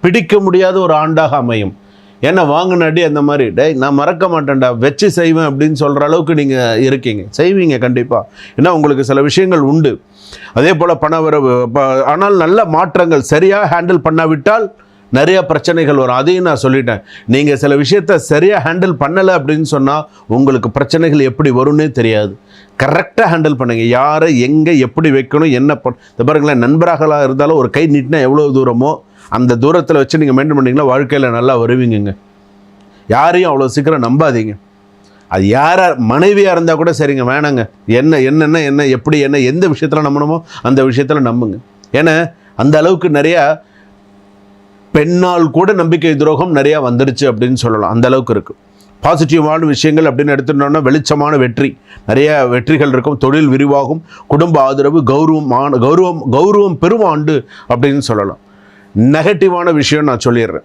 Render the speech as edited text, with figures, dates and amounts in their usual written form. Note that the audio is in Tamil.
பிடிக்க முடியாத ஒரு ஆண்டாக அமையும். ஏன்னா வாங்கினாடி அந்த மாதிரி நான் மறக்க மாட்டேன்டா வச்சு செய்வேன் அப்படின்னு சொல்கிற அளவுக்கு நீங்கள் இருக்கீங்க, செய்வீங்க கண்டிப்பாக. ஏன்னா உங்களுக்கு சில விஷயங்கள் உண்டு. அதே போல் பணவரவு, ஆனால் நல்ல மாற்றங்கள் சரியாக ஹேண்டில் பண்ணாவிட்டால் நிறைய பிரச்சனைகள் வரும். அதையும் நான் சொல்லிட்டேன். நீங்கள் சில விஷயத்தை சரியாக ஹேண்டில் பண்ணலை அப்படின்னு சொன்னால் உங்களுக்கு பிரச்சனைகள் எப்படி வரும்னே தெரியாது. கரெக்டாக ஹேண்டில் பண்ணுங்க. யாரை எங்கே எப்படி வைக்கணும், என்ன இந்த பாருங்களேன், நண்பர்களாக இருந்தாலும் ஒரு கை நீட்டினா எவ்வளோ தூரமோ அந்த தூரத்தில் வச்சு நீங்கள் மெயின்டைன் பண்ணிங்கன்னா வாழ்க்கையில் நல்லா வருவீங்க. யாரையும் அவ்வளோ சீக்கிரம் நம்பாதீங்க. அது யாராக மனைவியாக இருந்தால் கூட சரிங்க, வேணாங்க, என்ன எப்படி எந்த விஷயத்தில் நம்பணுமோ அந்த விஷயத்தில் நம்புங்க. ஏன்னா அந்த அளவுக்கு நிறையா பெண்ணால் கூட நம்பிக்கை துரோகம் நிறையா வந்துடுச்சு அப்படின்னு சொல்லலாம். அந்த அளவுக்கு இருக்குது. பாசிட்டிவான விஷயங்கள் அப்படின்னு எடுத்துட்டோம்னா வெளிச்சமான வெற்றி, நிறைய வெற்றிகள் இருக்கும், தொழில் விரிவாகும், குடும்ப ஆதரவு, கௌரவம் பெரும் ஆண்டு அப்படின்னு சொல்லலாம். நெகட்டிவான விஷயம் நான் சொல்லிடுறேன்.